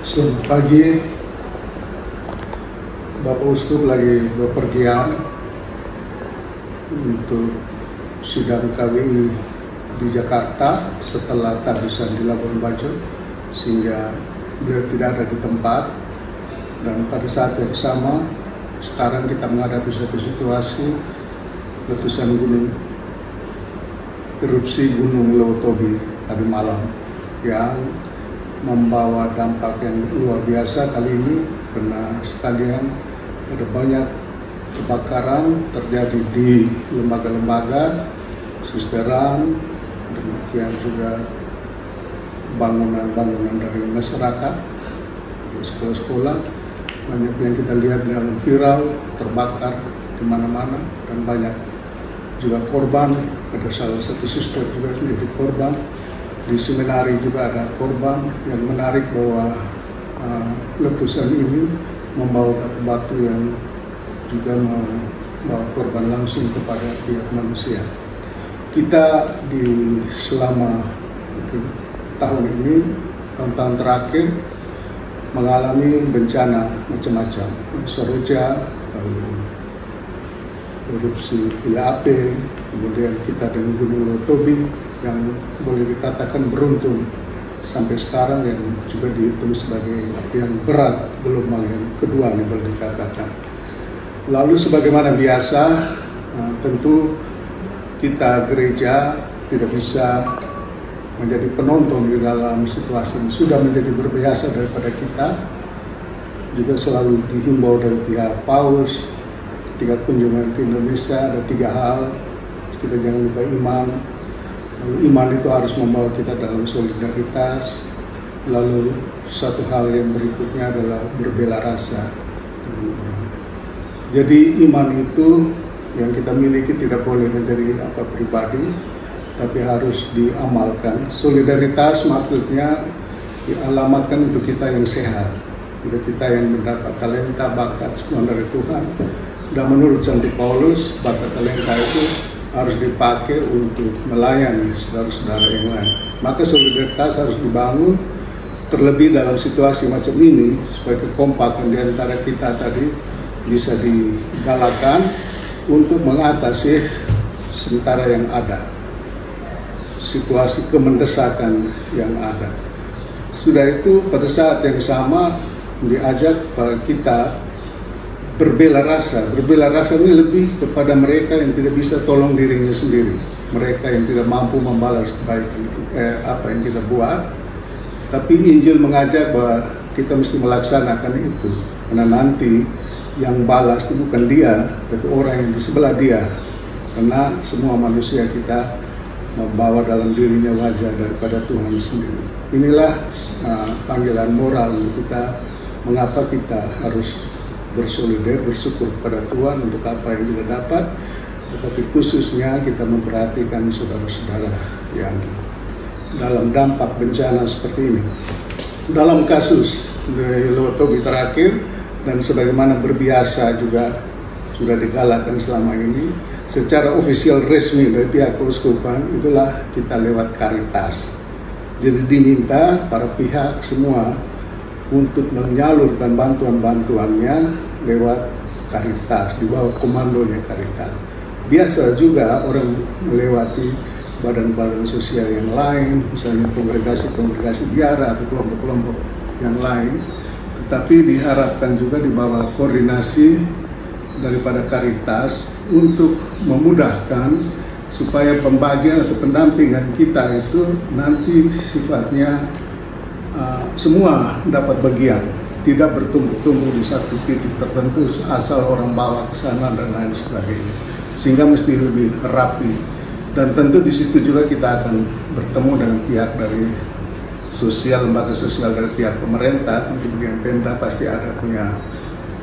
Selamat pagi, Bapak Uskup lagi bepergian untuk sidang KWI di Jakarta setelah tabisan di Labuan Bajo, sehingga beliau tidak ada di tempat. Dan pada saat yang sama, sekarang kita menghadapi satu situasi letusan gunung, erupsi Gunung Leutobi tadi malam yang membawa dampak yang luar biasa kali ini, karena sekalian ada banyak kebakaran terjadi di lembaga-lembaga, susteran, demikian juga bangunan-bangunan dari masyarakat, sekolah-sekolah, banyak yang kita lihat dalam viral terbakar di mana-mana, dan banyak juga korban. Ada salah satu suster juga menjadi korban. Di seminari juga ada korban. Yang menarik bahwa letusan ini membawa batu-batu yang juga membawa korban langsung kepada pihak manusia. Kita selama tahun ini, tahun-tahun terakhir, mengalami bencana macam-macam, Seroja, lalu erupsi Gila Ape, kemudian kita dengan Gunung Leutobi yang boleh dikatakan beruntung sampai sekarang, yang juga dihitung sebagai yang berat, gelombang yang kedua nih boleh dikatakan. Lalu sebagaimana biasa, tentu kita gereja tidak bisa menjadi penonton di dalam situasi ini, sudah menjadi berbiasa daripada kita. Juga selalu dihimbau dari pihak Paus ketika kunjungan ke Indonesia, ada 3 hal, kita jangan lupa iman. Lalu iman itu harus membawa kita dalam solidaritas. Lalu satu hal yang berikutnya adalah berbela rasa dengan orang. Jadi iman itu yang kita miliki tidak boleh menjadi apa pribadi, tapi harus diamalkan. Solidaritas maksudnya dialamatkan untuk kita yang sehat, tidak kita yang mendapat talenta, bakat semua dari Tuhan. Dan menurut Santo Paulus, bakat talenta itu harus dipakai untuk melayani saudara-saudara yang lain. Maka solidaritas harus dibangun, terlebih dalam situasi macam ini, supaya kekompakan di antara kita tadi bisa digalakan untuk mengatasi sementara yang ada, situasi kemendesakan yang ada. Sudah itu, pada saat yang sama diajak kita berbela rasa. Berbela rasa ini lebih kepada mereka yang tidak bisa tolong dirinya sendiri, mereka yang tidak mampu membalas kebaikan apa yang kita buat. Tapi Injil mengajak bahwa kita mesti melaksanakan itu, karena nanti yang balas itu bukan dia, tapi orang yang di sebelah dia. Karena semua manusia kita membawa dalam dirinya wajah daripada Tuhan sendiri. Inilah panggilan moral untuk kita, mengapa kita harus bersolidar, bersyukur kepada Tuhan untuk apa yang kita dapat, tetapi khususnya kita memperhatikan saudara-saudara yang dalam dampak bencana seperti ini. Dalam kasus Leutobi terakhir, dan sebagaimana berbiasa juga sudah digalakan selama ini, secara ofisial resmi dari pihak keuskupan, itulah kita lewat Caritas. Jadi diminta para pihak semua untuk menyalurkan bantuan-bantuannya lewat Caritas, di bawah komandonya Caritas. Biasa juga orang melewati badan-badan sosial yang lain, misalnya kongregasi-kongregasi biara atau kelompok-kelompok yang lain, tetapi diharapkan juga di bawah koordinasi daripada Caritas untuk memudahkan supaya pembagian atau pendampingan kita itu nanti sifatnya semua dapat bagian, tidak bertumpuk-tumpuk di satu titik tertentu asal orang bawa ke sana dan lain sebagainya, sehingga mesti lebih rapi. Dan tentu di situ juga kita akan bertemu dengan pihak dari sosial, lembaga sosial dari pihak pemerintah. Di bagian Pemda pasti ada punya,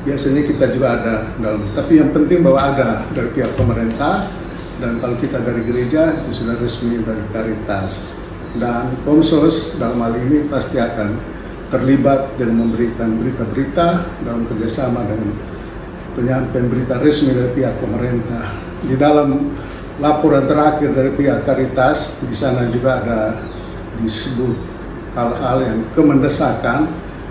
biasanya kita juga ada dalam, tapi yang penting bahwa ada dari pihak pemerintah, dan kalau kita dari gereja itu sudah resmi dari Caritas. Dan Komsos dalam hal ini pasti akan terlibat dan memberikan berita-berita dalam kerjasama dengan penyampaian berita resmi dari pihak pemerintah. Di dalam laporan terakhir dari pihak Caritas, di sana juga ada disebut hal-hal yang kemendesakan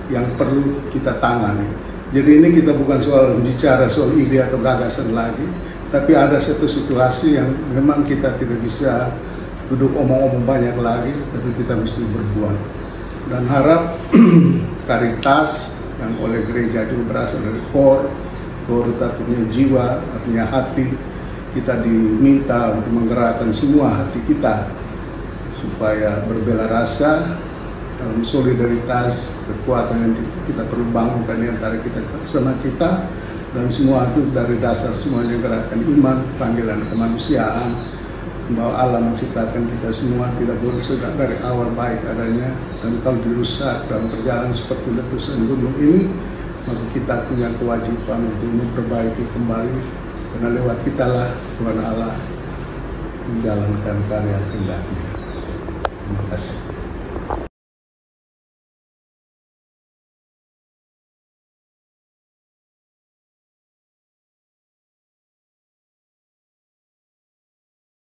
yang perlu kita tangani. Jadi ini kita bukan soal bicara soal ide atau gagasan lagi, tapi ada satu situasi yang memang kita tidak bisa duduk omong-omong banyak lagi, tapi kita mesti berbuat. Dan harap Caritas yang oleh gereja juga berasal dari core itu artinya jiwa, artinya hati. Kita diminta untuk menggerakkan semua hati kita supaya berbela rasa dalam solidaritas, kekuatan yang kita perlu bangunkan di antara kita sama kita, dan semua itu dari dasar semuanya gerakan iman, panggilan kemanusiaan bahwa Allah menciptakan kita semua tidak boleh sejak dari awal baik adanya, dan kalau dirusak dalam perjalanan seperti letusan gunung ini, maka kita punya kewajiban untuk memperbaiki kembali, karena lewat kitalah Tuhan Allah menjalankan karya kehendak-Nya. Terima kasih.